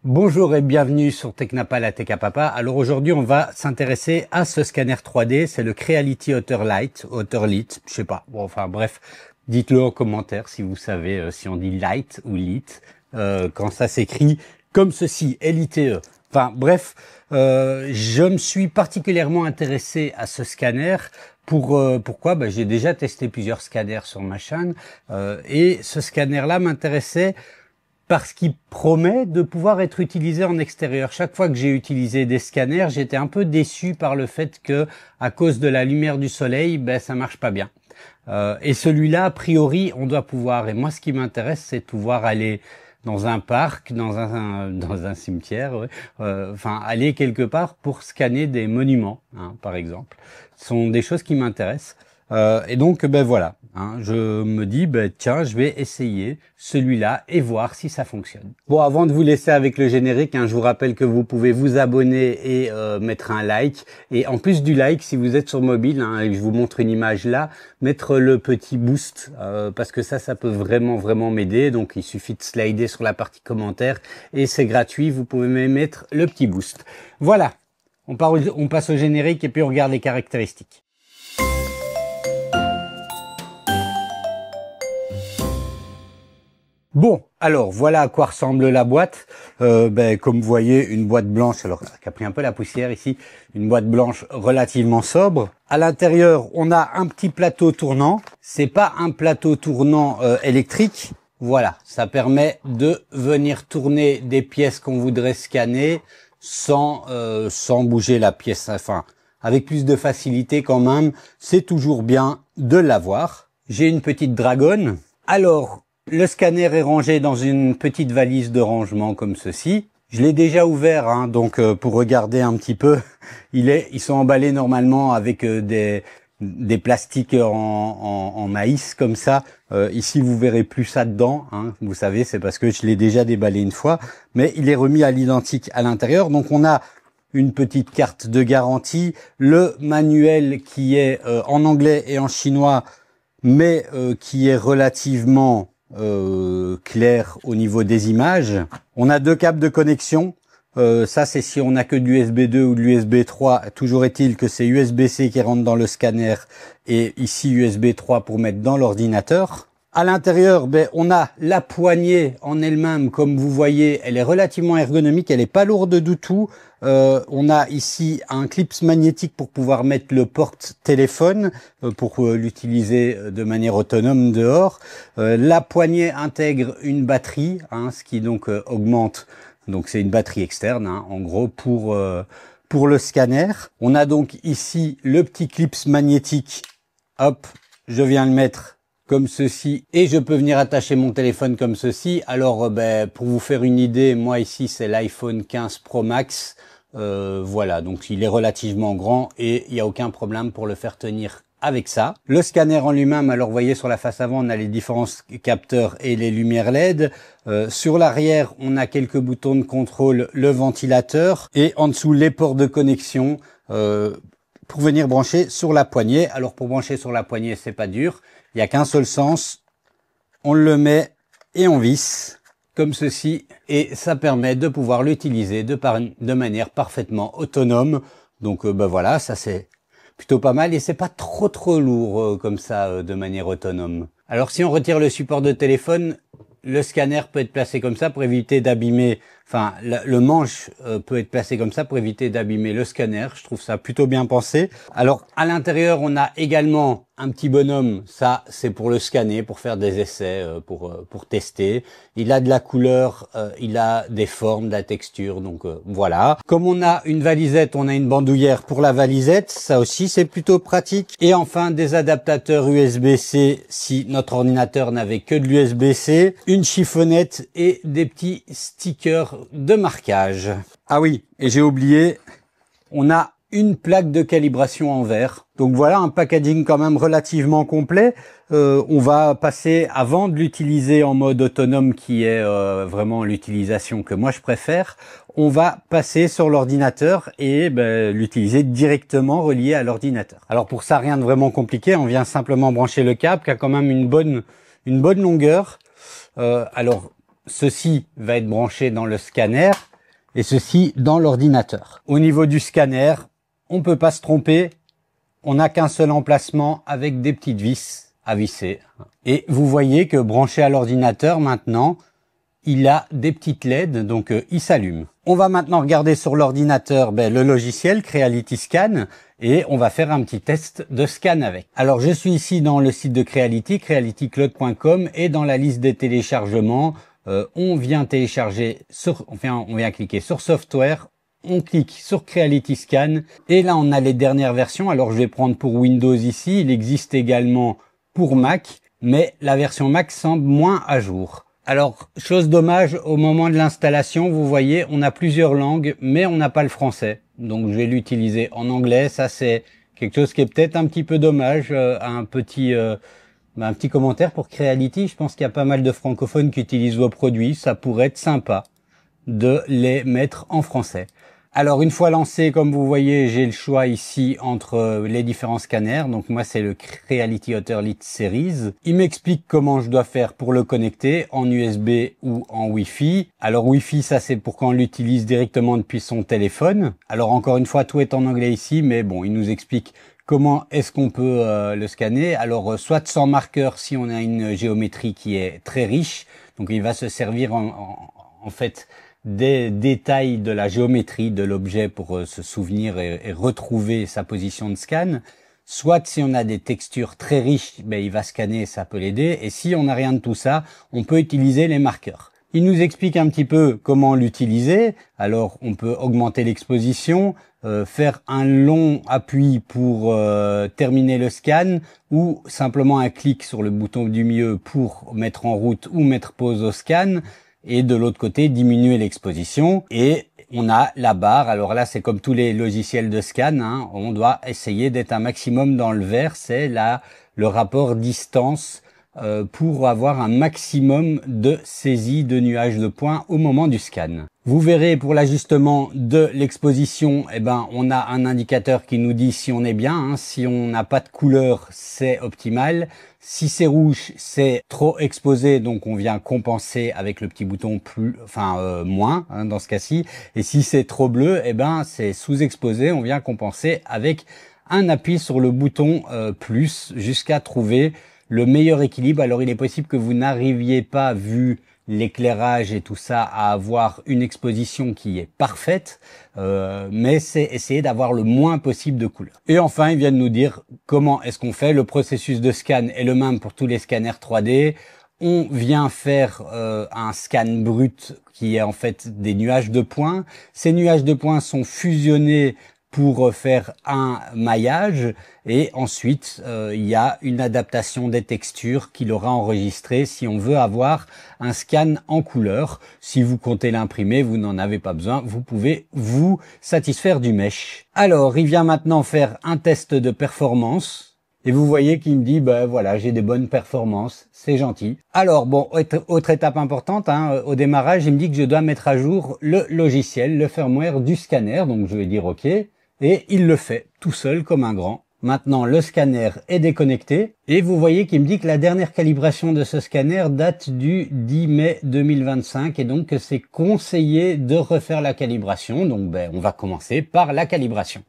Bonjour et bienvenue sur Technapal à Techapapa. Alors aujourd'hui, on va s'intéresser à ce scanner 3D. C'est le Creality Autorite, je sais pas. Bon, enfin bref, dites-le en commentaire si vous savez si on dit light ou lit quand ça s'écrit comme ceci, L-I-T-E. Enfin bref, je me suis particulièrement intéressé à ce scanner. Pourquoi j'ai déjà testé plusieurs scanners sur ma chaîne et ce scanner-là m'intéressait parce qu'il promet de pouvoir être utilisé en extérieur. Chaque fois que j'ai utilisé des scanners, j'étais un peu déçu par le fait que, à cause de la lumière du soleil, ça marche pas bien. Et celui-là, a priori, on doit pouvoir. Et moi, ce qui m'intéresse, c'est de pouvoir aller dans un parc, dans un cimetière, ouais, enfin aller quelque part pour scanner des monuments, par exemple. Ce sont des choses qui m'intéressent. Et donc, voilà. Je me dis, tiens, je vais essayer celui-là et voir si ça fonctionne. Bon, avant de vous laisser avec le générique, je vous rappelle que vous pouvez vous abonner et mettre un like. Et en plus du like, si vous êtes sur mobile, et je vous montre une image là, mettre le petit boost, parce que ça peut vraiment m'aider. Donc, il suffit de slider sur la partie commentaire et c'est gratuit. Vous pouvez même mettre le petit boost. Voilà, on passe au générique et puis on regarde les caractéristiques. Bon, alors voilà à quoi ressemble la boîte. Comme vous voyez, une boîte blanche, alors qui a pris un peu la poussière ici, une boîte blanche relativement sobre. À l'intérieur, on a un petit plateau tournant. C'est pas un plateau tournant électrique. Voilà, ça permet de venir tourner des pièces qu'on voudrait scanner sans bouger la pièce. Enfin, avec plus de facilité quand même. C'est toujours bien de l'avoir. J'ai une petite dragonne. Alors, le scanner est rangé dans une petite valise de rangement comme ceci. Je l'ai déjà ouvert, donc pour regarder un petit peu, ils sont emballés normalement avec des plastiques en maïs comme ça. Ici, vous verrez plus ça dedans. Vous savez, c'est parce que je l'ai déjà déballé une fois, mais il est remis à l'identique à l'intérieur. Donc, on a une petite carte de garantie, le manuel qui est en anglais et en chinois, mais qui est relativement clair au niveau des images. On a deux câbles de connexion. Ça, c'est si on n'a que de l'USB 2 ou de l'USB 3. Toujours est-il que c'est USB-C qui rentre dans le scanner et ici USB 3 pour mettre dans l'ordinateur. À l'intérieur, on a la poignée en elle-même, comme vous voyez, elle est relativement ergonomique, elle est pas lourde du tout. On a ici un clip magnétique pour pouvoir mettre le porte-téléphone, pour l'utiliser de manière autonome dehors. La poignée intègre une batterie, ce qui donc augmente. Donc c'est une batterie externe, en gros, pour le scanner. On a donc ici le petit clip magnétique. Hop, je viens le mettre comme ceci et je peux venir attacher mon téléphone comme ceci. Alors pour vous faire une idée, moi ici c'est l'iPhone 15 Pro Max. Voilà, donc il est relativement grand et il n'y a aucun problème pour le faire tenir avec ça. Le scanner en lui-même, alors vous voyez sur la face avant on a les différents capteurs et les lumières LED. Sur l'arrière on a quelques boutons de contrôle, le ventilateur et en dessous les ports de connexion pour venir brancher sur la poignée. Alors pour brancher sur la poignée c'est pas dur. Il n'y a qu'un seul sens, on le met et on visse comme ceci et ça permet de pouvoir l'utiliser de manière parfaitement autonome. Donc voilà, ça c'est plutôt pas mal et c'est pas trop lourd comme ça de manière autonome. Alors si on retire le support de téléphone, le scanner peut être placé comme ça pour éviter d'abîmer, enfin le manche peut être placé comme ça pour éviter d'abîmer le scanner. Je trouve ça plutôt bien pensé. Alors à l'intérieur on a également un petit bonhomme, ça c'est pour le scanner, pour faire des essais, pour tester. Il a de la couleur, il a des formes, de la texture, donc voilà. Comme on a une valisette, on a une bandoulière pour la valisette, ça aussi c'est plutôt pratique. Et enfin des adaptateurs USB-C si notre ordinateur n'avait que de l'USB-C, une chiffonnette et des petits stickers de marquage. Ah oui, et j'ai oublié, on a une plaque de calibration en verre. Donc voilà un packaging quand même relativement complet. On va passer, avant de l'utiliser en mode autonome qui est vraiment l'utilisation que moi je préfère, on va passer sur l'ordinateur et l'utiliser directement relié à l'ordinateur. Alors pour ça, rien de vraiment compliqué, on vient simplement brancher le câble qui a quand même une bonne longueur. Alors ceci va être branché dans le scanner et ceci dans l'ordinateur. Au niveau du scanner, on peut pas se tromper, on n'a qu'un seul emplacement avec des petites vis à visser. Et vous voyez que branché à l'ordinateur maintenant, il a des petites LED, donc il s'allume. On va maintenant regarder sur l'ordinateur le logiciel Creality Scan et on va faire un petit test de scan avec. Alors je suis ici dans le site de Creality, crealitycloud.com, et dans la liste des téléchargements, on vient télécharger on vient cliquer sur Software, on clique sur Creality Scan et là on a les dernières versions. Alors je vais prendre pour Windows ici, il existe également pour Mac, mais la version Mac semble moins à jour. Alors, chose dommage, au moment de l'installation, vous voyez, on a plusieurs langues, mais on n'a pas le français. Donc, je vais l'utiliser en anglais. Ça, c'est quelque chose qui est peut-être un petit peu dommage. Un petit commentaire pour Creality. Je pense qu'il y a pas mal de francophones qui utilisent vos produits. Ça pourrait être sympa de les mettre en français. Alors, une fois lancé, comme vous voyez, j'ai le choix ici entre les différents scanners. Donc, moi, c'est le Creality Waterlit Series. Il m'explique comment je dois faire pour le connecter en USB ou en Wi-Fi. Alors, Wi-Fi, ça, c'est pour quand on l'utilise directement depuis son téléphone. Alors, encore une fois, tout est en anglais ici, mais bon, il nous explique comment est-ce qu'on peut le scanner. Alors, soit sans marqueur si on a une géométrie qui est très riche. Donc, il va se servir en fait des détails de la géométrie de l'objet pour se souvenir et retrouver sa position de scan. Soit si on a des textures très riches, il va scanner, ça peut l'aider. Et si on n'a rien de tout ça, on peut utiliser les marqueurs. Il nous explique un petit peu comment l'utiliser. Alors, on peut augmenter l'exposition, faire un long appui pour terminer le scan, ou simplement un clic sur le bouton du milieu pour mettre en route ou mettre pause au scan. Et de l'autre côté, diminuer l'exposition. Et on a la barre. Alors là, c'est comme tous les logiciels de scan, hein. On doit essayer d'être un maximum dans le vert. C'est là le rapport distance pour avoir un maximum de saisie de nuages de points au moment du scan. Vous verrez pour l'ajustement de l'exposition, on a un indicateur qui nous dit si on est bien, hein. Si on n'a pas de couleur, c'est optimal. Si c'est rouge, c'est trop exposé, donc on vient compenser avec le petit bouton moins, hein, dans ce cas-ci. Et si c'est trop bleu, c'est sous-exposé, on vient compenser avec un appui sur le bouton plus jusqu'à trouver le meilleur équilibre. Alors il est possible que vous n'arriviez pas, vu l'éclairage et tout ça, à avoir une exposition qui est parfaite, mais c'est essayer d'avoir le moins possible de couleurs. Et enfin, ils viennent nous dire comment est-ce qu'on fait. Le processus de scan est le même pour tous les scanners 3D. On vient faire un scan brut qui est en fait des nuages de points. Ces nuages de points sont fusionnés pour faire un maillage, et ensuite il y a une adaptation des textures qu'il aura enregistré si on veut avoir un scan en couleur. Si vous comptez l'imprimer, vous n'en avez pas besoin, vous pouvez vous satisfaire du mesh. Alors il vient maintenant faire un test de performance, et vous voyez qu'il me dit voilà, j'ai des bonnes performances, c'est gentil. Alors bon, autre étape importante, hein, au démarrage, il me dit que je dois mettre à jour le logiciel, le firmware du scanner, donc je vais dire OK. Et il le fait tout seul comme un grand. Maintenant, le scanner est déconnecté. Et vous voyez qu'il me dit que la dernière calibration de ce scanner date du 10 mai 2025. Et donc, c'est conseillé de refaire la calibration. Donc, on va commencer par la calibration.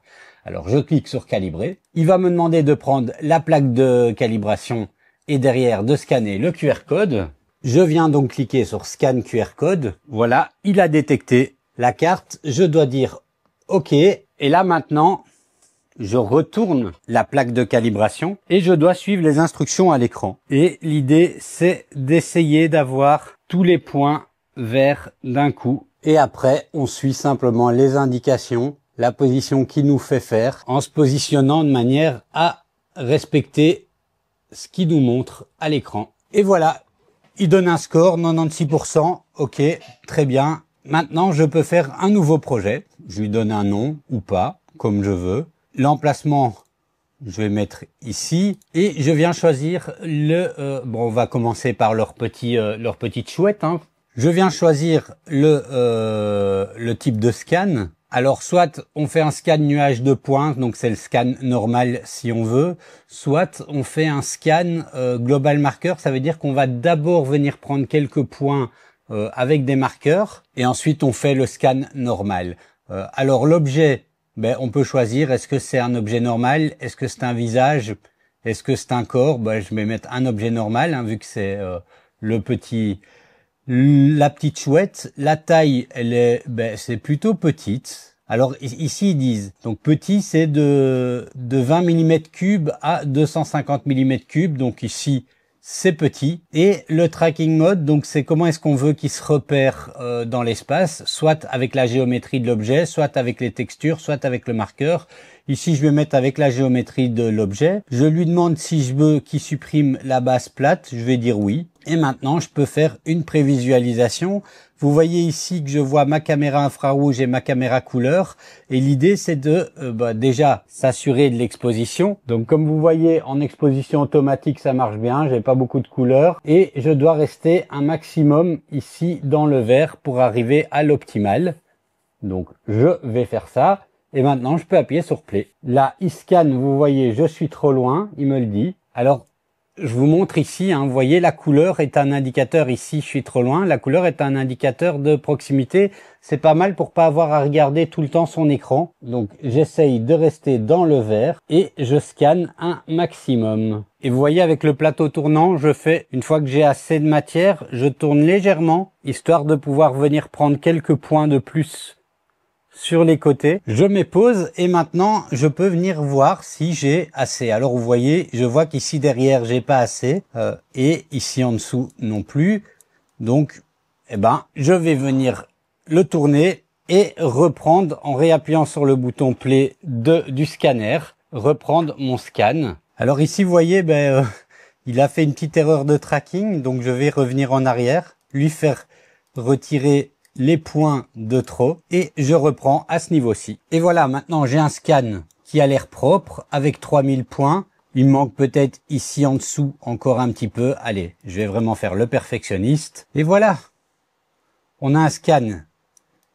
Alors, je clique sur calibrer. Il va me demander de prendre la plaque de calibration et derrière de scanner le QR code. Je viens donc cliquer sur Scan QR code. Voilà, il a détecté la carte. Je dois dire OK. Et là maintenant, je retourne la plaque de calibration et je dois suivre les instructions à l'écran. Et l'idée, c'est d'essayer d'avoir tous les points verts d'un coup. Et après, on suit simplement les indications, la position qu'il nous fait faire, en se positionnant de manière à respecter ce qu'il nous montre à l'écran. Et voilà, il donne un score, 96%. OK, très bien. Maintenant, je peux faire un nouveau projet. Je lui donne un nom ou pas, comme je veux. L'emplacement, je vais mettre ici. Et je viens choisir on va commencer par leur petite chouette, hein. Je viens choisir le type de scan. Alors, soit on fait un scan nuage de points, donc c'est le scan normal si on veut. Soit on fait un scan global marker, ça veut dire qu'on va d'abord venir prendre quelques points avec des marqueurs et ensuite on fait le scan normal. Alors l'objet, ben, on peut choisir, est-ce que c'est un objet normal, est-ce que c'est un visage, est-ce que c'est un corps. Ben, je vais mettre un objet normal, hein, vu que c'est la petite chouette. La taille, c'est plutôt petite. Alors ici ils disent, donc petit c'est de 20 mm3 à 250 mm3, donc ici c'est petit. Et le tracking mode, donc c'est comment est-ce qu'on veut qu'il se repère dans l'espace, soit avec la géométrie de l'objet, soit avec les textures, soit avec le marqueur. Ici, je vais mettre avec la géométrie de l'objet. Je lui demande si je veux qu'il supprime la base plate. Je vais dire oui. Et maintenant, je peux faire une prévisualisation. Vous voyez ici que je vois ma caméra infrarouge et ma caméra couleur. Et l'idée, c'est de déjà s'assurer de l'exposition. Donc, comme vous voyez, en exposition automatique, ça marche bien. J'ai pas beaucoup de couleurs. Et je dois rester un maximum ici dans le vert pour arriver à l'optimal. Donc, je vais faire ça. Et maintenant, je peux appuyer sur Play. Là, il scanne, vous voyez, je suis trop loin, il me le dit. Alors, je vous montre ici, hein, vous voyez, la couleur est un indicateur ici, je suis trop loin. La couleur est un indicateur de proximité. C'est pas mal pour pas avoir à regarder tout le temps son écran. Donc, j'essaye de rester dans le vert et je scanne un maximum. Et vous voyez, avec le plateau tournant, je fais, une fois que j'ai assez de matière, je tourne légèrement, histoire de pouvoir venir prendre quelques points de plus sur les côtés. Je mets pause et maintenant je peux venir voir si j'ai assez. Alors vous voyez, je vois qu'ici derrière j'ai pas assez et ici en dessous non plus. Donc je vais venir le tourner et reprendre en réappuyant sur le bouton play du scanner, reprendre mon scan. Alors ici vous voyez, il a fait une petite erreur de tracking, donc je vais revenir en arrière, lui faire retirer les points de trop et je reprends à ce niveau-ci. Et voilà, maintenant j'ai un scan qui a l'air propre avec 3000 points. Il me manque peut-être ici en dessous encore un petit peu. Allez, je vais vraiment faire le perfectionniste. Et voilà, on a un scan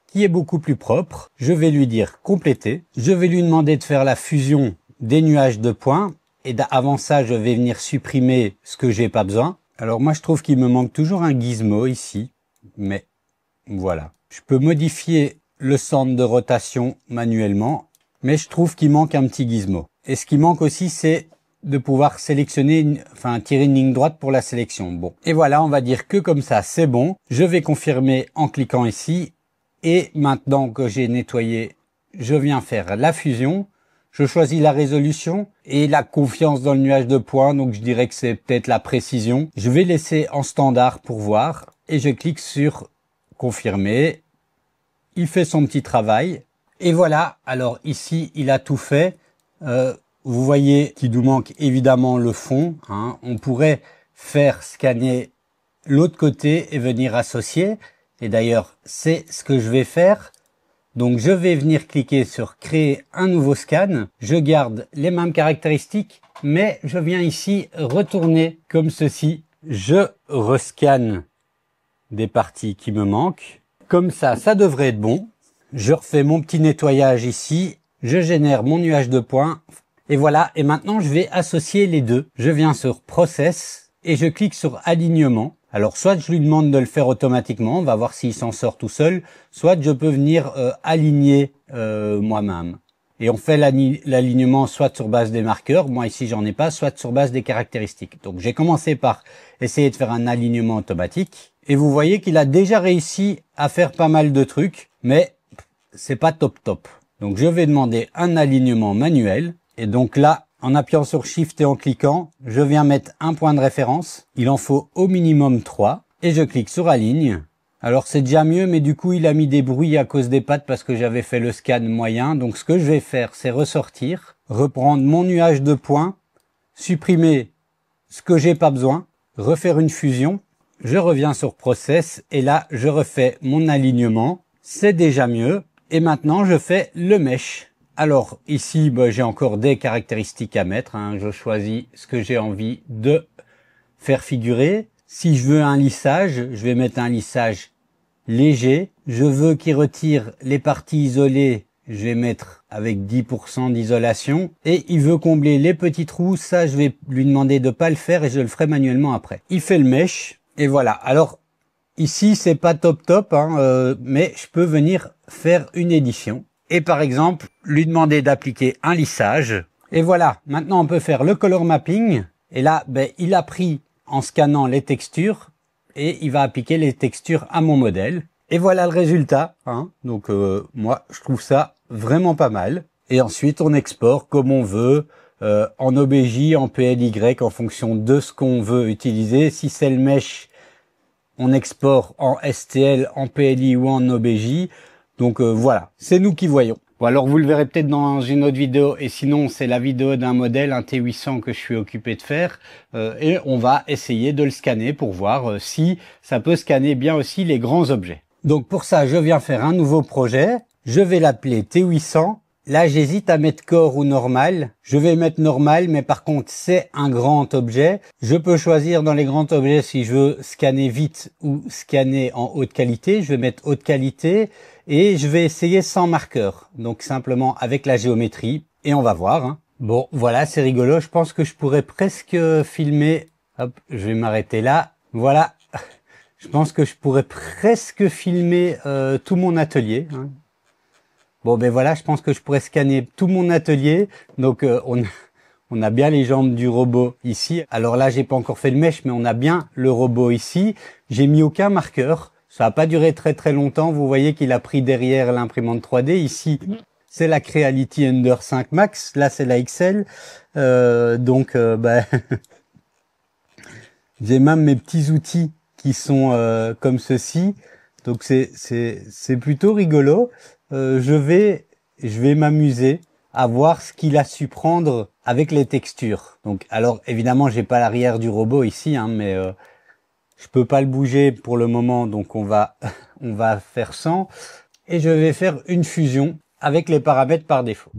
qui est beaucoup plus propre. Je vais lui dire compléter. Je vais lui demander de faire la fusion des nuages de points. Et avant ça, je vais venir supprimer ce que j'ai pas besoin. Alors moi, je trouve qu'il me manque toujours un gizmo ici, mais voilà. Je peux modifier le centre de rotation manuellement, mais je trouve qu'il manque un petit gizmo. Et ce qui manque aussi, c'est de pouvoir sélectionner, tirer une ligne droite pour la sélection. Bon. Et voilà, on va dire que comme ça, c'est bon. Je vais confirmer en cliquant ici. Et maintenant que j'ai nettoyé, je viens faire la fusion. Je choisis la résolution et la confiance dans le nuage de points. Donc, je dirais que c'est peut-être la précision. Je vais laisser en standard pour voir. Et je clique sur confirmer, il fait son petit travail et voilà. Alors ici il a tout fait. Vous voyez qu'il nous manque évidemment le fond, hein. On pourrait faire scanner l'autre côté et venir associer, et d'ailleurs c'est ce que je vais faire. Donc je vais venir cliquer sur créer un nouveau scan, je garde les mêmes caractéristiques mais je viens ici retourner comme ceci, je rescanne des parties qui me manquent. Comme ça, ça devrait être bon. Je refais mon petit nettoyage ici. Je génère mon nuage de points. Et voilà. Et maintenant, je vais associer les deux. Je viens sur Process et je clique sur Alignement. Alors, soit je lui demande de le faire automatiquement. On va voir s'il s'en sort tout seul. Soit je peux venir aligner moi-même. Et on fait l'alignement soit sur base des marqueurs. Moi, ici, j'en ai pas. Soit sur base des caractéristiques. Donc, j'ai commencé par essayer de faire un alignement automatique. Et vous voyez qu'il a déjà réussi à faire pas mal de trucs, mais c'est pas top. Donc je vais demander un alignement manuel. Et donc là, en appuyant sur Shift et en cliquant, je viens mettre un point de référence. Il en faut au minimum 3. Et je clique sur Aligne. Alors c'est déjà mieux, mais du coup il a mis des bruits à cause des pattes parce que j'avais fait le scan moyen. Donc ce que je vais faire, c'est ressortir, reprendre mon nuage de points, supprimer ce que j'ai pas besoin, refaire une fusion. Je reviens sur Process et là, je refais mon alignement. C'est déjà mieux. Et maintenant, je fais le mesh. Alors ici, j'ai encore des caractéristiques à mettre, hein. Je choisis ce que j'ai envie de faire figurer. Si je veux un lissage, je vais mettre un lissage léger. Je veux qu'il retire les parties isolées. Je vais mettre avec 10% d'isolation. Et il veut combler les petits trous. Ça, je vais lui demander de pas le faire et je le ferai manuellement après. Il fait le mesh. Et voilà. Alors, Ici, c'est pas top, hein, mais je peux venir faire une édition. Et par exemple, lui demander d'appliquer un lissage. Et voilà, maintenant on peut faire le color mapping. Et là, ben, il a pris en scannant les textures et il va appliquer les textures à mon modèle. Et voilà le résultat, hein. Donc moi, je trouve ça vraiment pas mal. Et ensuite, on exporte comme on veut, en OBJ, en PLY, en fonction de ce qu'on veut utiliser. Si c'est le mesh, on exporte en STL, en PLI ou en OBJ. Donc voilà, c'est nous qui voyons. Bon, alors vous le verrez peut-être dans une autre vidéo, et sinon c'est la vidéo d'un modèle, un T800 que je suis occupé de faire, et on va essayer de le scanner pour voir si ça peut scanner bien aussi les grands objets. Donc pour ça, je viens faire un nouveau projet, je vais l'appeler T800. Là, j'hésite à mettre core ou normal. Je vais mettre normal, mais par contre, c'est un grand objet. Je peux choisir dans les grands objets si je veux scanner vite ou scanner en haute qualité. Je vais mettre haute qualité et je vais essayer sans marqueur. Donc simplement avec la géométrie et on va voir, hein. Bon, voilà, c'est rigolo. Je pense que je pourrais presque filmer. Hop, je vais m'arrêter là. Voilà. Je pense que je pourrais presque filmer tout mon atelier, hein. Bon, ben voilà, je pense que je pourrais scanner tout mon atelier. Donc, on a bien les jambes du robot ici. Alors là, j'ai pas encore fait le mesh, mais on a bien le robot ici. J'ai mis aucun marqueur. Ça n'a pas duré très longtemps. Vous voyez qu'il a pris derrière l'imprimante 3D. Ici, c'est la Creality Ender 5 Max. Là, c'est la XL. Ben, j'ai même mes petits outils qui sont comme ceci. Donc, c'est plutôt rigolo. Je vais m'amuser à voir ce qu'il a su prendre avec les textures. Donc, alors évidemment, j'ai pas l'arrière du robot ici, hein, mais je peux pas le bouger pour le moment, donc on va faire sans. Et je vais faire une fusion avec les paramètres par défaut.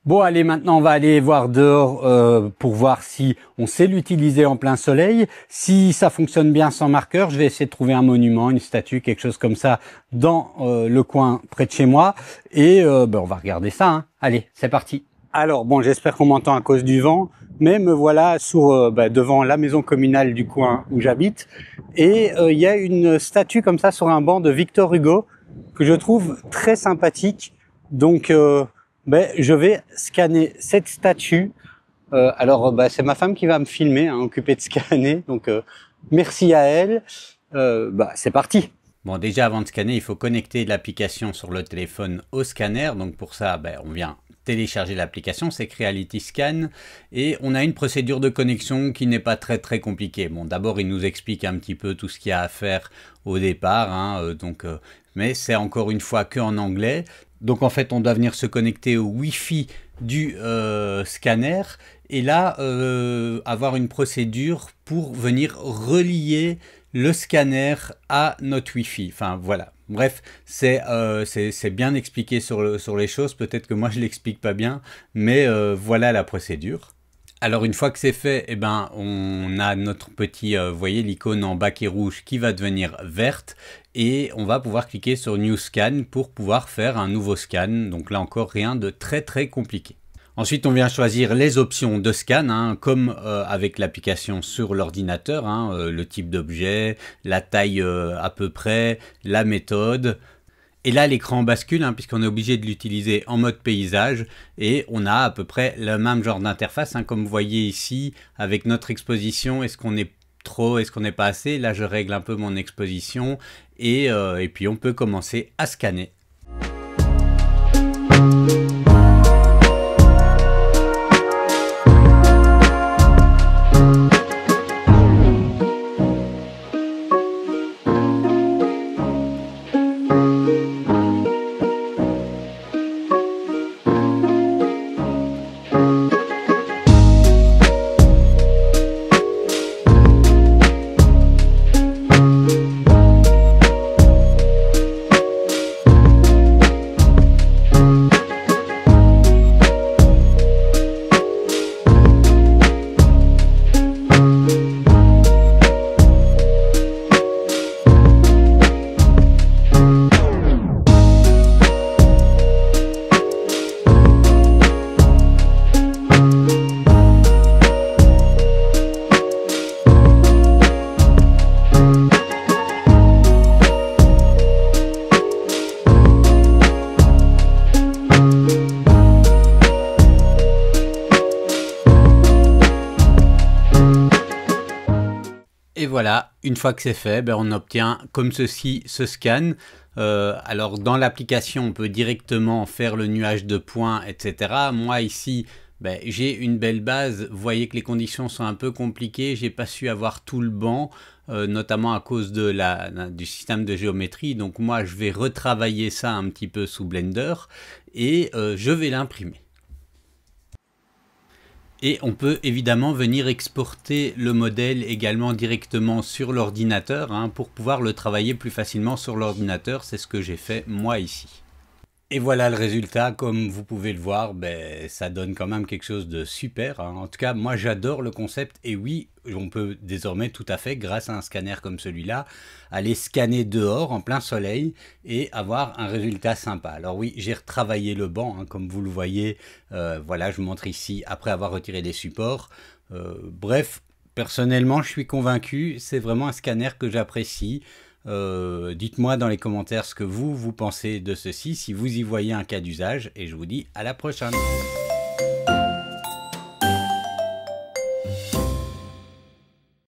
Bon, allez, maintenant on va aller voir dehors pour voir si on sait l'utiliser en plein soleil. Si ça fonctionne bien sans marqueur, je vais essayer de trouver un monument, une statue, quelque chose comme ça dans le coin près de chez moi. Et on va regarder ça, hein. Allez, c'est parti. Alors bon, j'espère qu'on m'entend à cause du vent, mais me voilà devant la maison communale du coin où j'habite. Et il y a une statue comme ça sur un banc de Victor Hugo que je trouve très sympathique. Donc je vais scanner cette statue. C'est ma femme qui va me filmer, hein, occupée de scanner. Donc, merci à elle. C'est parti. Bon, déjà, avant de scanner, il faut connecter l'application sur le téléphone au scanner. Donc, pour ça, on vient télécharger l'application. C'est Creality Scan. Et on a une procédure de connexion qui n'est pas très compliquée. Bon, d'abord, il nous explique un petit peu tout ce qu'il y a à faire au départ, hein, mais c'est encore une fois que en anglais. Donc en fait, on doit venir se connecter au Wi-Fi du scanner et là, avoir une procédure pour venir relier le scanner à notre Wi-Fi. Enfin voilà. Bref, c'est bien expliqué sur les choses. Peut-être que moi je l'explique pas bien, mais voilà la procédure. Alors une fois que c'est fait, on a notre petit, vous voyez l'icône en bas qui est rouge qui va devenir verte et on va pouvoir cliquer sur New Scan pour pouvoir faire un nouveau scan. Donc là encore rien de très compliqué. Ensuite on vient choisir les options de scan, hein, comme avec l'application sur l'ordinateur, hein, le type d'objet, la taille à peu près, la méthode. Et là, l'écran bascule, hein, puisqu'on est obligé de l'utiliser en mode paysage. Et on a à peu près le même genre d'interface, hein, comme vous voyez ici, avec notre exposition. Est-ce qu'on est trop, est-ce qu'on n'est pas assez? Là, je règle un peu mon exposition. Et puis, on peut commencer à scanner. voilà, une fois que c'est fait, on obtient comme ceci ce scan. Alors dans l'application, on peut directement faire le nuage de points, etc. Moi ici, j'ai une belle base. Vous voyez que les conditions sont un peu compliquées. J'ai pas su avoir tout le banc, notamment à cause du système de géométrie. Donc moi, je vais retravailler ça un petit peu sous Blender et je vais l'imprimer. Et on peut évidemment venir exporter le modèle également directement sur l'ordinateur pour pouvoir le travailler plus facilement sur l'ordinateur. C'est ce que j'ai fait moi ici. Et voilà le résultat, comme vous pouvez le voir, ça donne quand même quelque chose de super. En tout cas, moi j'adore le concept et oui, on peut désormais tout à fait, grâce à un scanner comme celui-là, aller scanner dehors en plein soleil et avoir un résultat sympa. Alors oui, j'ai retravaillé le banc, comme vous le voyez, voilà, je vous montre ici après avoir retiré les supports. Bref, personnellement, je suis convaincu, c'est vraiment un scanner que j'apprécie. Dites-moi dans les commentaires ce que vous pensez de ceci, si vous y voyez un cas d'usage, et je vous dis à la prochaine.